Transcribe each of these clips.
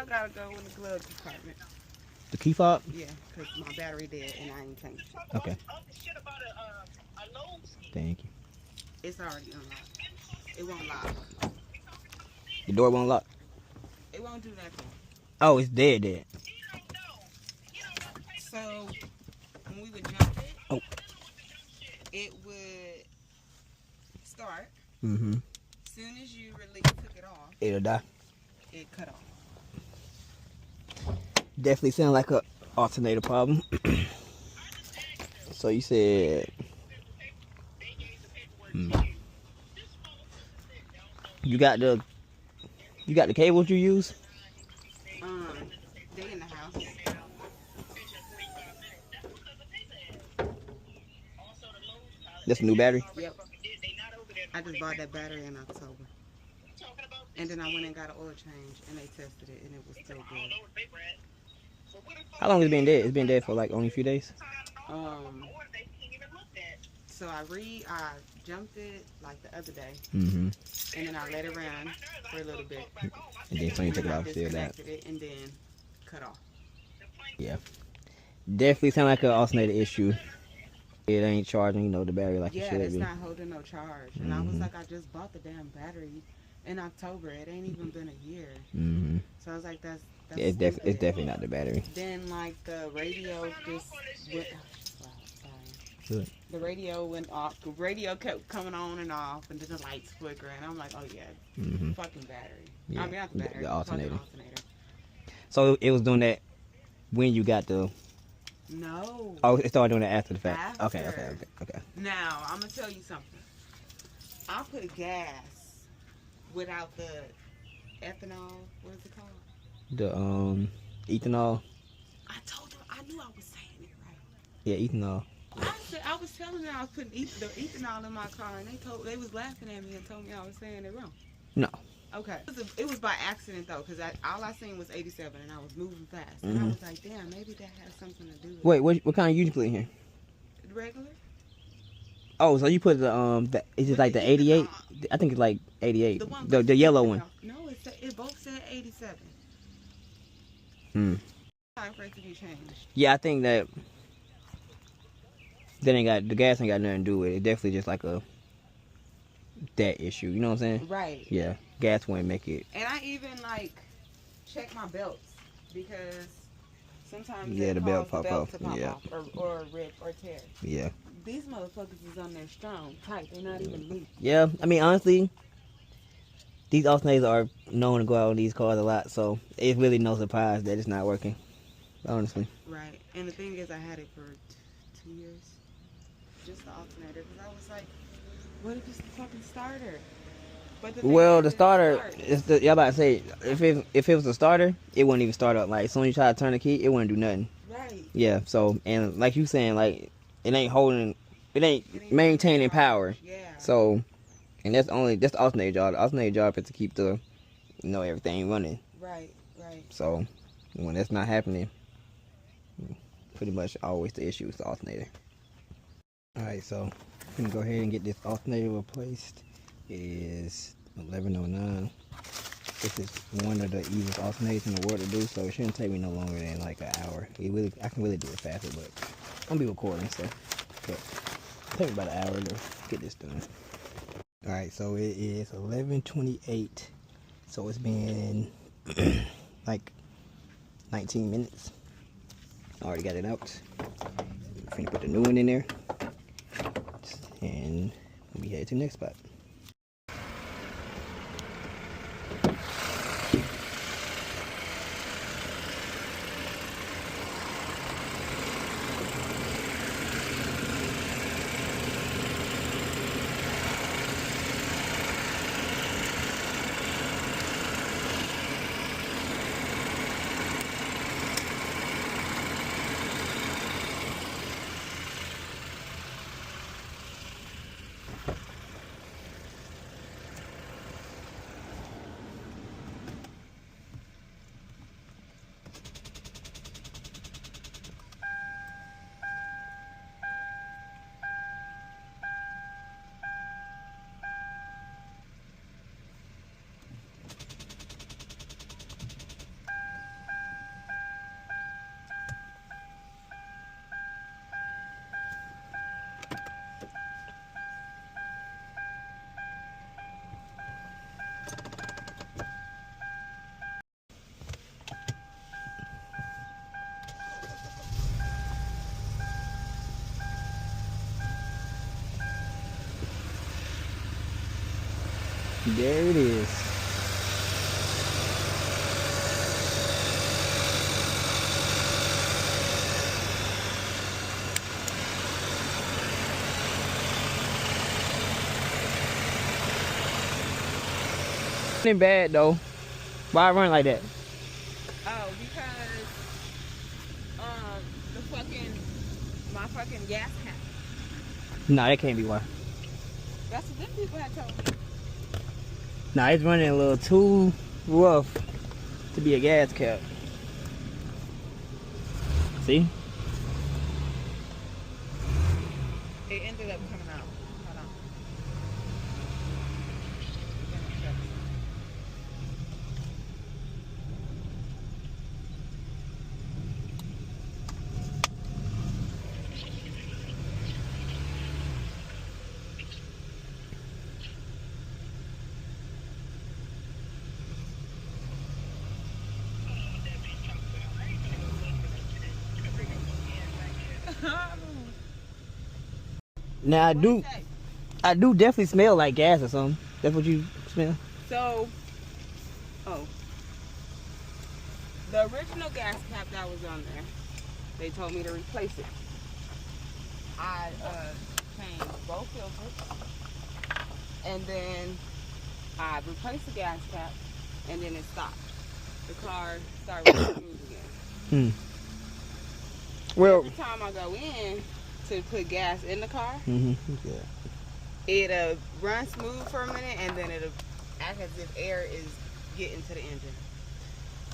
fob gotta go in the glove compartment. The key fob? Yeah, because my battery dead and I ain't changed it. Okay. Thank you. It's already unlocked. It won't lock. The door won't lock? It won't do nothing. Oh, it's dead. So, when we would jump it, it would start. Mm-hmm. As soon as you took it off, It'll die. It cut off. Definitely sound like a alternator problem. So you said you got the cables you use? They in the house. That's a new battery? Yep. I just bought that battery in October. And then I went and got an oil change and they tested it and it was still good. How long has it been dead? It's been dead for like only a few days? So I jumped it like the other day. Mm-hmm. And then I let it run for a little bit. And then when you took it off, still that. It and then cut off. Yeah. Definitely sound like an alternator issue. It ain't charging, the battery like it should be. Yeah, it's not holding no charge. And I was like, I just bought the damn battery in October. It ain't even been a year. Mm-hmm. So I was like, that's yeah, it's definitely not the battery. Then like the radio just went. Good. The radio went off. The radio kept coming on and off, and then the lights flickering. I'm like, oh yeah, fucking battery. Yeah. I mean, not the battery. The alternator. Alternator. So it was doing that when you got the. No. Oh, it started doing it after the fact. After. Okay. Now I'm gonna tell you something. I put gas without the ethanol. What is it called? The ethanol. I told them. I knew I was saying it right. Yeah, ethanol. I was telling them I was putting the ethanol in my car, and they was laughing at me and told me I was saying it wrong. No. Okay. It was by accident though, because all I seen was 87, and I was moving fast, and I was like, damn, maybe that has something to do with it. Wait, what kind of you put in here? Regular. Oh, so you put is it like the 88? I think it's like 88. The yellow one. No, it both said 87. Time for it to be changed. Yeah, I think that the gas ain't got nothing to do with it. It's definitely just like that issue. You know what I'm saying? Right. Yeah, gas wouldn't make it. And I even check my belts because sometimes the belt pop off. To pop off or rip or tear. Yeah. These motherfuckers is on there strong, tight. They're not even loose. Yeah, I mean honestly, these alternators are known to go out on these cars a lot, so it's really no surprise that it's not working. Honestly. Right. And the thing is, I had it for 2 years. Just the alternator, because I was like, what if it's the fucking starter? But the starter, y'all about to say, if it was a starter, it wouldn't even start up. Like, as soon as you try to turn the key, it wouldn't do nothing. Right. Yeah, so, and like you saying, like, it ain't maintaining power. Yeah. So, and that's the alternator job. The alternator job is to keep everything running. Right. So, when that's not happening, pretty much always the issue is the alternator. Alright, so I'm going to go ahead and get this alternator replaced. It is 11:09. This is one of the easiest alternators in the world to do, so it shouldn't take me no longer than like an hour. I can really do it faster, but I'm going to be recording, so it'll take me about an hour to get this done. Alright, so it is 11:28. So it's been like 19 minutes. I already got it out. I'm going to put the new one in there. And we head to the next spot. There it is. Ain't bad though. Why run like that? Oh, because my fucking gas cap. Nah, that can't be why. That's what them people had told me. Nah, it's running a little too rough to be a gas cap. See? It ended up coming out. Hold on. Now I do definitely smell like gas or something. That's what you smell? So, the original gas cap that was on there, they told me to replace it. I changed both filters, and then I replaced the gas cap, and then it stopped. The car started running smooth again. Well, Every time I go in to put gas in the car, yeah. it'll run smooth for a minute, and then it'll act as if air is getting to the engine.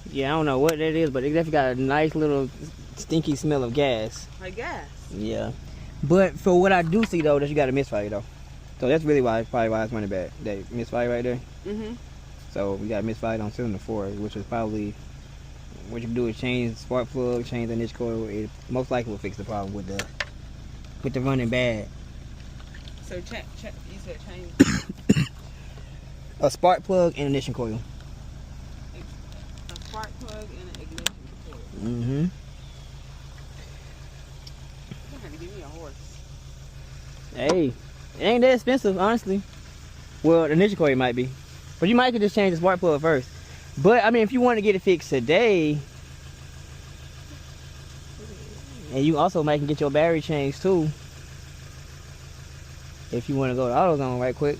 Yeah, I don't know what that is, but it definitely got a nice little stinky smell of gas. Like gas. Yeah. But for what I do see though, that you got a misfire though. So that's really probably why it's running bad. That misfire right there. So we got misfire on cylinder 4, which is probably what you can do is change the spark plug, change the ignition coil. It most likely will fix the problem with the running bad. So you said change A spark plug and ignition coil. a spark plug and an ignition coil. Mm-hmm. You're gonna give me a horse. Hey, it ain't that expensive, honestly. Well, the ignition coil might be, but you might could just change the spark plug first. But I mean, if you want to get it fixed today, and you also might can get your battery changed too. If you want to go to AutoZone right quick.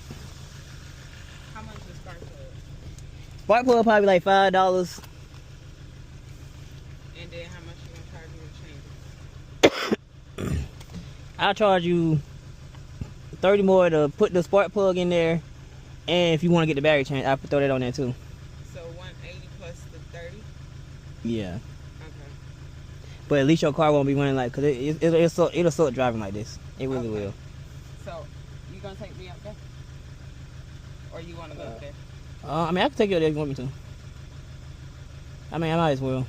How much is spark plug? Spark plug probably like $5. And then how much you gonna charge me to change it? I'll charge you 30 more to put the spark plug in there, and if you want to get the battery changed, I'll throw that on there too. So 180 plus the 30? Yeah. Okay. But at least your car won't be running like, cause it'll start driving like this. It really will. So you gonna take me up there? Or you wanna go up there? I mean, I can take you up there if you want me to. I mean, I might as well.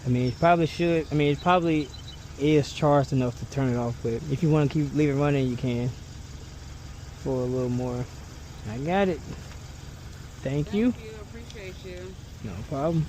I mean, it probably should. I mean, it probably is charged enough to turn it off. But if you want to leave it running, you can for a little more. I got it. Thank you. Appreciate you. No problem.